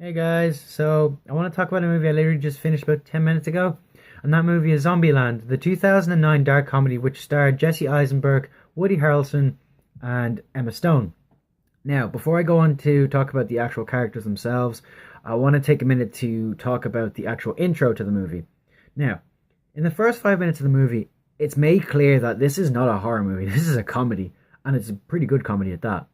Hey guys, so I want to talk about a movie I literally just finished about 10 minutes ago, and that movie is Zombieland, the 2009 dark comedy which starred Jesse Eisenberg, Woody Harrelson, and Emma Stone. Now, before I go on to talk about the actual characters themselves, I want to take a minute to talk about the actual intro to the movie. Now, in the first 5 minutes of the movie, it's made clear that this is not a horror movie, this is a comedy, and it's a pretty good comedy at that.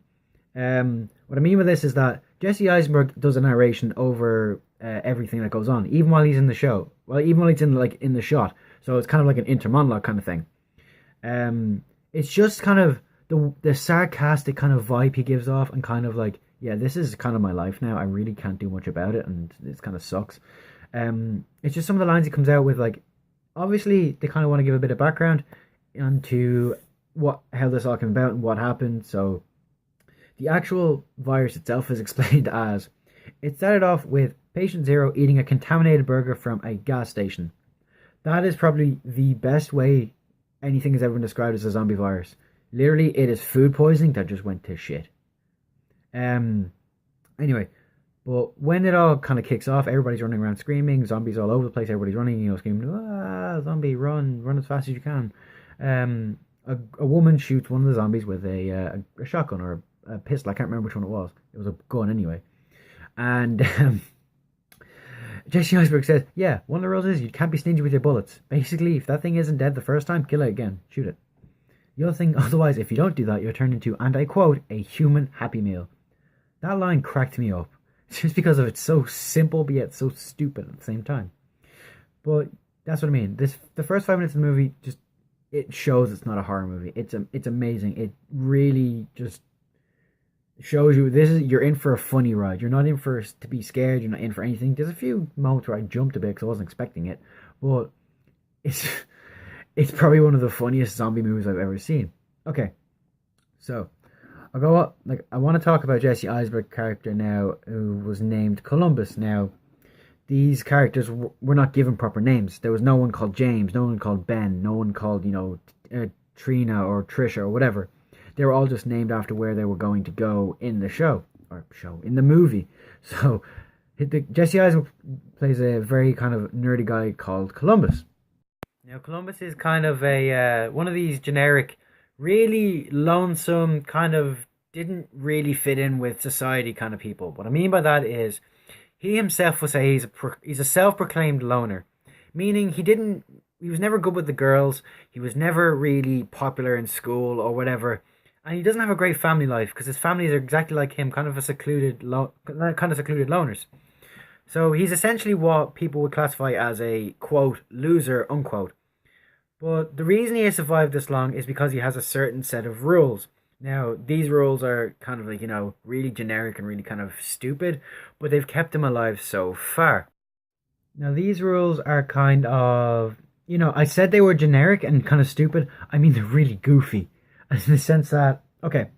What I mean by this is that Jesse Eisenberg does a narration over everything that goes on, even while he's in the show. Well, even while he's in the shot, so it's kind of like an intermonologue kind of thing. It's just kind of the sarcastic kind of vibe he gives off, and kind of like, yeah, this is kind of my life now. I really can't do much about it, and it kind of sucks. It's just some of the lines he comes out with, like, obviously they kind of want to give a bit of background onto how this all came about and what happened. So the actual virus itself is explained as it started off with patient zero eating a contaminated burger from a gas station. That is probably the best way anything has ever been described as a zombie virus. Literally, it is food poisoning that just went to shit. Anyway, but when it all kind of kicks off, everybody's running around screaming, zombies all over the place, everybody's running, screaming, ah, zombie, run as fast as you can. A woman shoots one of the zombies with a shotgun or a pistol. I can't remember which one it was. It was a gun anyway. And Jesse Eisenberg says, yeah, one of the rules is you can't be stingy with your bullets. Basically, if that thing isn't dead the first time, kill it again. Shoot it. The other thing, otherwise, if you don't do that, you're turned into, and I quote, a human Happy Meal. That line cracked me up. Just because of it's so simple, but yet so stupid at the same time. But that's what I mean. The first 5 minutes of the movie, just, it shows it's not a horror movie. It's amazing. It really just shows you you're in for a funny ride. You're not in for to be scared. You're not in for anything. There's a few moments where I jumped a bit because I wasn't expecting it, but it's it's probably one of the funniest zombie movies I've ever seen. Okay, so I'll go up. Like, I want to talk about Jesse Eisenberg's character now, who was named Columbus. Now, these characters were not given proper names. There was no one called James, no one called Ben, no one called Trina or Trisha or whatever. They were all just named after where they were going to go in the in the movie. So Jesse Eisenberg plays a very kind of nerdy guy called Columbus. Now, Columbus is kind of a one of these generic, really lonesome, kind of didn't really fit in with society kind of people. What I mean by that is he himself will say he's a self-proclaimed loner, meaning he was never good with the girls, he was never really popular in school or whatever. And he doesn't have a great family life because his families are exactly like him, kind of secluded loners. So he's essentially what people would classify as a, quote, loser, unquote. But the reason he has survived this long is because he has a certain set of rules. Now, these rules are kind of like, really generic and really kind of stupid, but they've kept him alive so far. Now, these rules are kind of, I said they were generic and kind of stupid. I mean, they're really goofy. In the sense that, okay,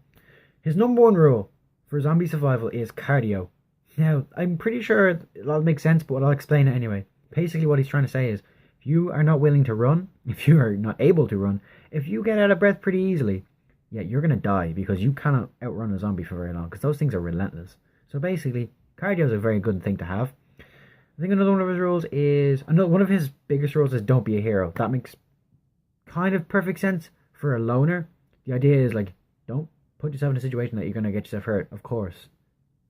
his number one rule for zombie survival is cardio. Now, I'm pretty sure it'll make sense, but I'll explain it anyway. Basically, what he's trying to say is, if you are not willing to run, if you are not able to run, if you get out of breath pretty easily, yeah, you're going to die because you cannot outrun a zombie for very long because those things are relentless. So basically, cardio is a very good thing to have. I think another one of his rules is, one of his biggest rules is don't be a hero. That makes kind of perfect sense for a loner. The idea is, like, don't put yourself in a situation that you're going to get yourself hurt. Of course,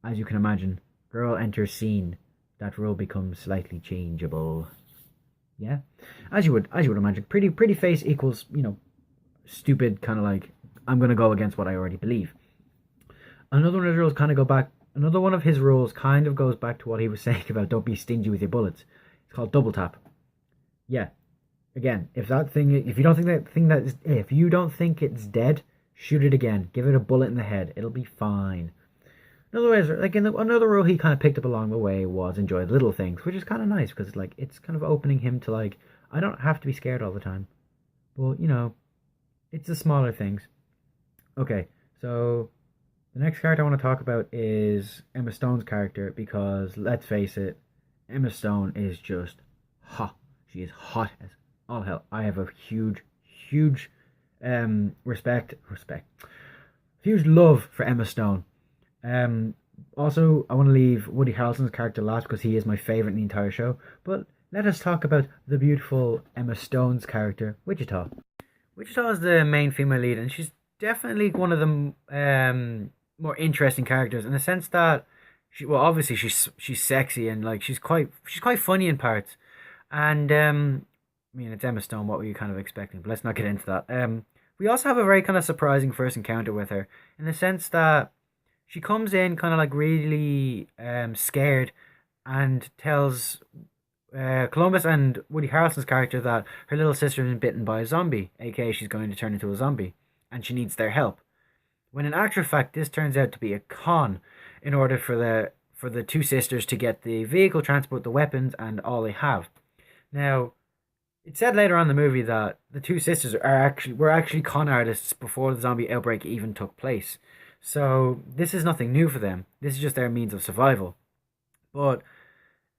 as you can imagine, girl enters scene. That rule becomes slightly changeable. Yeah? As you would imagine. Pretty face equals, stupid, kind of like, I'm going to go against what I already believe. Another one of his rules kind of goes back to what he was saying about don't be stingy with your bullets. It's called double tap. Yeah. Again, if you don't think it's dead, shoot it again. Give it a bullet in the head. It'll be fine. Another rule he kind of picked up along the way was enjoy the little things, which is kind of nice because it's kind of opening him to I don't have to be scared all the time. Well, it's the smaller things. Okay, so the next character I want to talk about is Emma Stone's character because let's face it, Emma Stone is just hot. She is hot as all hell. I have a huge huge love for Emma Stone. Also, I want to leave Woody Harrelson's character last because he is my favorite in the entire show. But let us talk about the beautiful Emma Stone's character, Wichita. Wichita is the main female lead, and she's definitely one of the more interesting characters in the sense that obviously she's sexy and like she's quite funny in parts, and I mean it's Emma Stone. What were you kind of expecting? But let's not get into that. We also have a very kind of surprising first encounter with her in the sense that she comes in kind of like really scared and tells Columbus and Woody Harrelson's character that her little sister has been bitten by a zombie, aka she's going to turn into a zombie, and she needs their help. When in actual fact, this turns out to be a con, in order for the two sisters to get the vehicle, transport the weapons, and all they have. Now, it's said later on in the movie that the two sisters were actually con artists before the zombie outbreak even took place. So this is nothing new for them. This is just their means of survival. But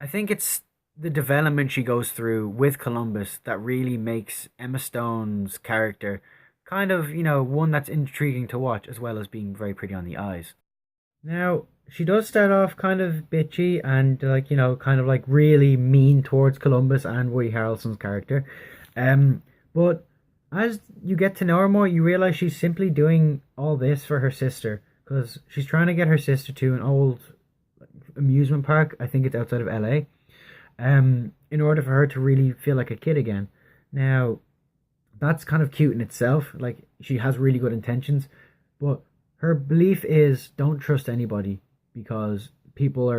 I think it's the development she goes through with Columbus that really makes Emma Stone's character kind of, one that's intriguing to watch as well as being very pretty on the eyes. Now, she does start off kind of bitchy and like, kind of like really mean towards Columbus and Woody Harrelson's character. But as you get to know her more, you realize she's simply doing all this for her sister because she's trying to get her sister to an old amusement park. I think it's outside of LA. In order for her to really feel like a kid again. Now, that's kind of cute in itself. Like, she has really good intentions, but her belief is don't trust anybody because people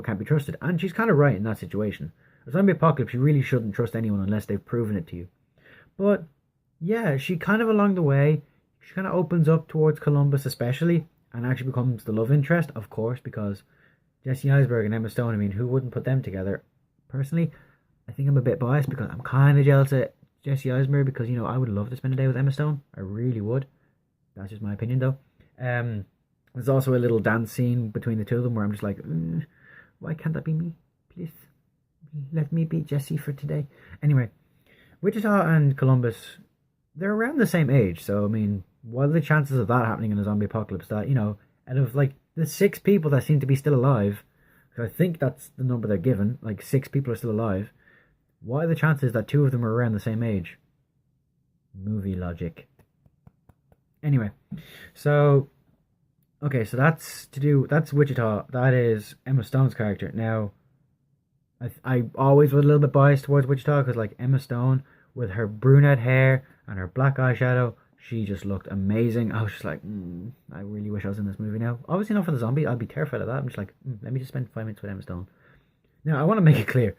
can't be trusted. And she's kind of right in that situation. A zombie apocalypse, you really shouldn't trust anyone unless they've proven it to you. But yeah, she kind of along the way, she kind of opens up towards Columbus especially, and actually becomes the love interest, of course, because Jesse Eisenberg and Emma Stone, I mean, who wouldn't put them together? Personally, I think I'm a bit biased because I'm kind of jealous of Jesse Eisenberg because, I would love to spend a day with Emma Stone. I really would. That's just my opinion, though. There's also a little dance scene between the two of them where I'm just like, why can't that be me? Please, let me be Jesse for today. Anyway, Wichita and Columbus, they're around the same age. So, I mean, what are the chances of that happening in a zombie apocalypse? That, out of, like, the 6 people that seem to be still alive, because I think that's the number they're given, like 6 people are still alive, what are the chances that 2 of them are around the same age? Movie logic. Anyway, so that's Wichita. That is Emma Stone's character. Now, I always was a little bit biased towards Wichita because, like, Emma Stone with her brunette hair and her black eyeshadow, she just looked amazing. I was just like, I really wish I was in this movie now. Obviously not for the zombie. I'd be terrified of that. I'm just like, let me just spend 5 minutes with Emma Stone. Now, I want to make it clear.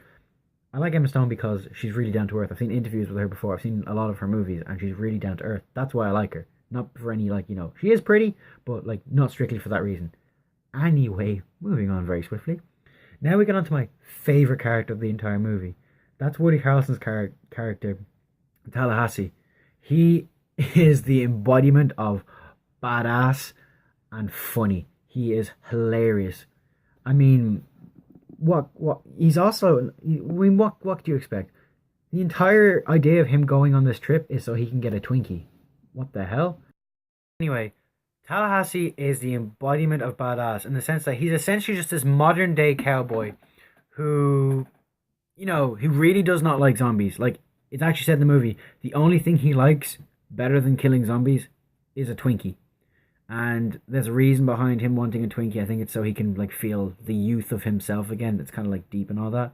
I like Emma Stone because she's really down to earth. I've seen interviews with her before. I've seen a lot of her movies, and she's really down to earth. That's why I like her. Not for any, like, she is pretty, but, like, not strictly for that reason. Anyway, moving on very swiftly. Now we get on to my favourite character of the entire movie. That's Woody Harrelson's character, Tallahassee. He is the embodiment of badass and funny. He is hilarious. I mean, what he's also, what do you expect? The entire idea of him going on this trip is so he can get a Twinkie. What the hell? Anyway, Tallahassee is the embodiment of badass in the sense that he's essentially just this modern day cowboy who, he really does not like zombies. Like, it's actually said in the movie, the only thing he likes better than killing zombies is a Twinkie. And there's a reason behind him wanting a Twinkie. I think it's so he can, like, feel the youth of himself again. It's kind of, like, deep and all that.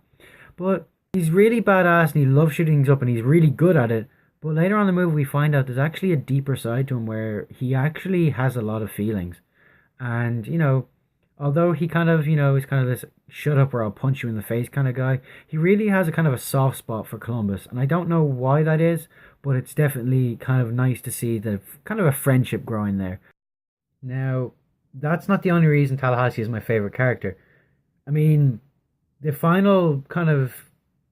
But he's really badass and he loves shooting things up and he's really good at it. But later on in the movie, we find out there's actually a deeper side to him where he actually has a lot of feelings. And, although he kind of, is kind of this shut up or I'll punch you in the face kind of guy, he really has a kind of a soft spot for Columbus. And I don't know why that is, but it's definitely kind of nice to see the kind of a friendship growing there. Now, that's not the only reason Tallahassee is my favorite character. I mean, the final kind of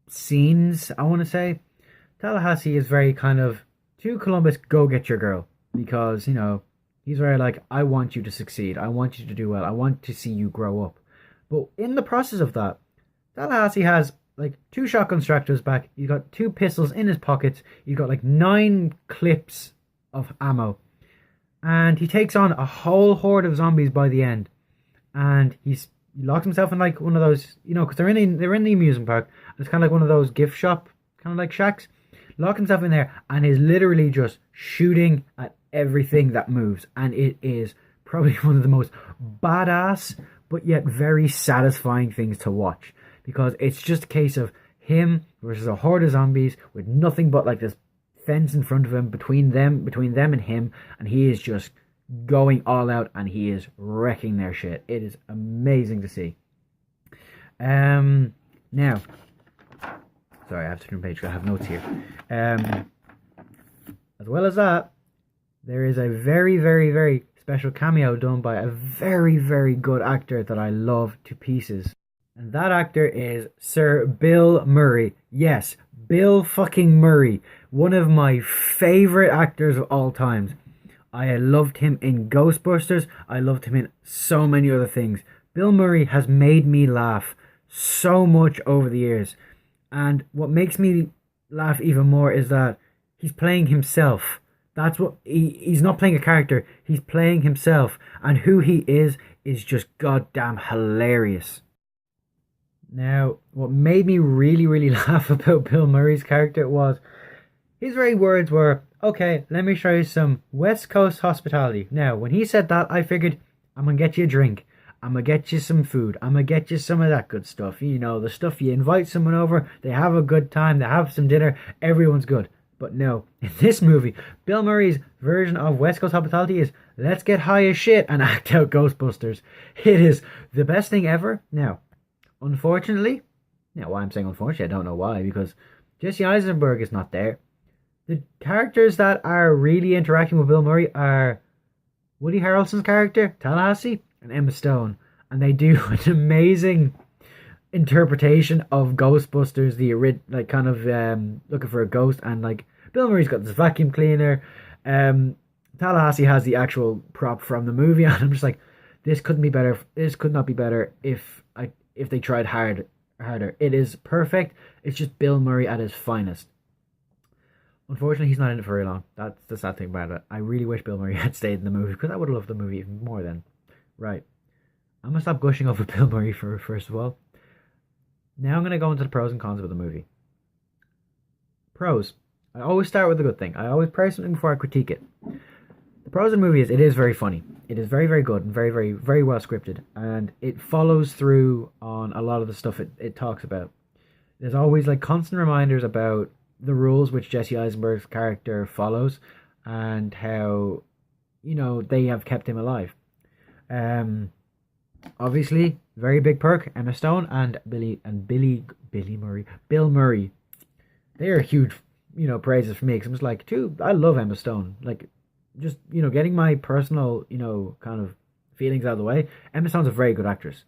scenes, I want to say, Tallahassee is very kind of, to Columbus, go get your girl. Because, he's very like, I want you to succeed. I want you to do well. I want to see you grow up. But in the process of that, Tallahassee has, like, 2 shotgun strapped to his back. He's got 2 pistols in his pockets. He's got, like, 9 clips of ammo. And he takes on a whole horde of zombies by the end. and he locks himself in like one of those, because they're in the amusement park. It's kind of like one of those gift shop kind of like shacks. Lock himself in there and is literally just shooting at everything that moves, and it is probably one of the most badass but yet very satisfying things to watch, because it's just a case of him versus a horde of zombies with nothing but like this fence in front of him, between them and him, and he is just going all out and he is wrecking their shit. It is amazing to see. Now, sorry, I have to turn page because I have notes here. As well as that, there is a very, very, very special cameo done by a very, very good actor that I love to pieces. And that actor is Sir Bill Murray. Yes, Bill fucking Murray. One of my favorite actors of all times. I loved him in Ghostbusters. I loved him in so many other things. Bill Murray has made me laugh so much over the years. And what makes me laugh even more is that he's playing himself. That's what he's not playing a character. He's playing himself. And who he is just goddamn hilarious. Now, what made me really, really laugh about Bill Murray's character was his very words were, okay, let me show you some West Coast hospitality. Now, when he said that, I figured, I'm going to get you a drink. I'm going to get you some food. I'm going to get you some of that good stuff. You know, the stuff you invite someone over, they have a good time, they have some dinner, everyone's good. But no, in this movie, Bill Murray's version of West Coast hospitality is, let's get high as shit and act out Ghostbusters. It is the best thing ever. Now, unfortunately, why I'm saying unfortunately, I don't know why, because Jesse Eisenberg is not there. The characters that are really interacting with Bill Murray are Woody Harrelson's character, Tallahassee, and Emma Stone. And they do an amazing interpretation of Ghostbusters, like kind of looking for a ghost, and like Bill Murray's got this vacuum cleaner. Tallahassee has the actual prop from the movie, and I'm just like, this couldn't be better. This could not be better if they tried harder. It is perfect. It's just Bill Murray at his finest. Unfortunately, he's not in it for very long. That's the sad thing about it. I really wish Bill Murray had stayed in the movie, because I would have loved the movie even more then. Right. I'm going to stop gushing over Bill Murray first of all. Now I'm going to go into the pros and cons of the movie. Pros. I always start with a good thing. I always praise something before I critique it. The pros of the movie is it is very funny. It is very, very good and very, very, very well scripted. And it follows through on a lot of the stuff it talks about. There's always like constant reminders about the rules which Jesse Eisenberg's character follows and how, they have kept him alive. Obviously, very big perk, Emma Stone and Bill Murray. They are huge, praises for me, because I'm just like, dude, I love Emma Stone. Like, just, getting my personal, kind of feelings out of the way. Emma Stone's a very good actress.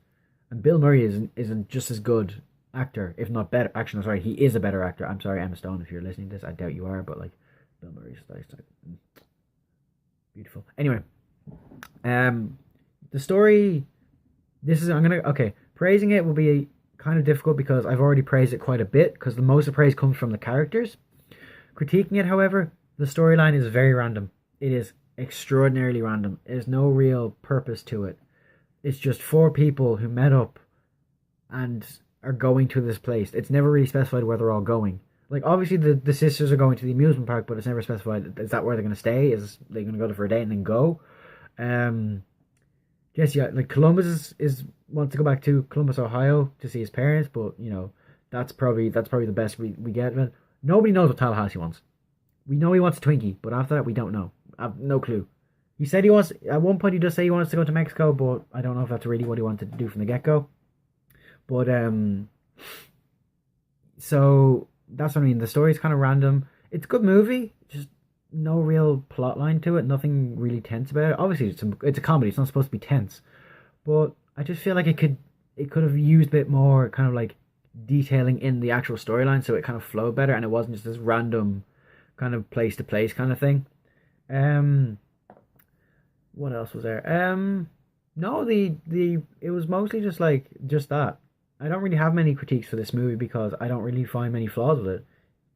And Bill Murray isn't just as good actor, if not better. Actually, no, sorry, he is a better actor. I'm sorry, Emma Stone, if you're listening to this. I doubt you are, but like, Bill Murray's like beautiful. Anyway, the story. Praising it will be kind of difficult because I've already praised it quite a bit, because the most of praise comes from the characters. Critiquing it, however, the storyline is very random. It is extraordinarily random. There's no real purpose to it. It's just four people who met up and are going to this place. It's never really specified where they're all going. Like, obviously the sisters are going to the amusement park, but it's never specified. Is that where they're going to stay? Is they going to go there for a day and then go? Jesse, like, Columbus is wants to go back to Columbus, Ohio to see his parents, but that's probably the best we get. But nobody knows what Tallahassee wants. We know he wants a Twinkie, but after that we don't know. I have no clue. He said he wants, at one point he does say he wants to go to Mexico, but I don't know if that's really what he wanted to do from the get-go. But so that's what I mean. The story's kind of random. It's a good movie, just no real plot line to it. Nothing really tense about it. Obviously, it's a comedy. It's not supposed to be tense, but I just feel like it could have used a bit more kind of like detailing in the actual storyline, so it kind of flowed better, and it wasn't just this random kind of place to place kind of thing. What else was there? No, it was mostly just that. I don't really have many critiques for this movie because I don't really find many flaws with it.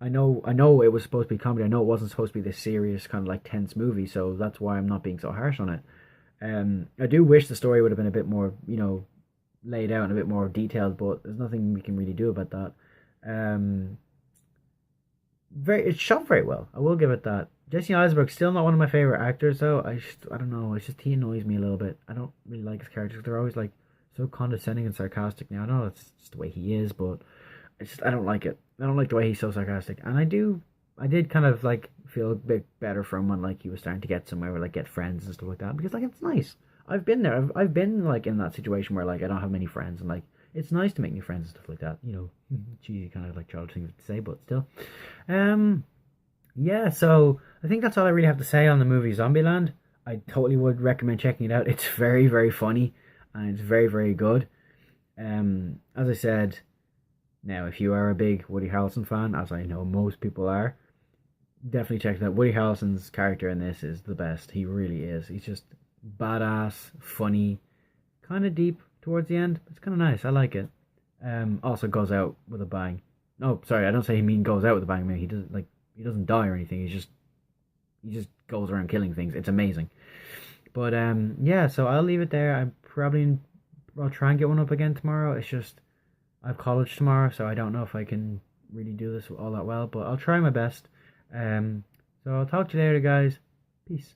I know it was supposed to be comedy. I know it wasn't supposed to be this serious kind of like tense movie, so that's why I'm not being so harsh on it. I do wish the story would have been a bit more, laid out and a bit more detailed, but there's nothing we can really do about that. Um, it's shot very well. I will give it that. Jesse Eisenberg's still not one of my favorite actors, though. I don't know. It's just he annoys me a little bit. I don't really like his characters. They're always like so condescending and sarcastic. Now I know that's just the way he is, but I don't like it. I don't like the way he's so sarcastic. And I did kind of like feel a bit better for him when like he was starting to get somewhere, or like get friends and stuff like that, because like it's nice. I've been there. I've been like in that situation where like I don't have many friends, and like it's nice to make new friends and stuff like that. Cheesy kind of like childish thing to say, but still. Um, yeah. So I think that's all I really have to say on the movie Zombieland. I totally would recommend checking it out. It's very very funny and it's very very good. As I said, now if you are a big Woody Harrelson fan, as I know most people are, definitely check it out. Woody Harrelson's character in this is the best. He really is. He's just badass, funny, kind of deep towards the end. It's kind of nice. I like it. Also goes out with a bang. No, sorry, I don't say he mean goes out with a bang. I mean, he doesn't die or anything. He just goes around killing things. It's amazing. But yeah. So I'll leave it there. I'll try and get one up again tomorrow. It's just I have college tomorrow, so I don't know if I can really do this all that well. But I'll try my best. So I'll talk to you later, guys. Peace.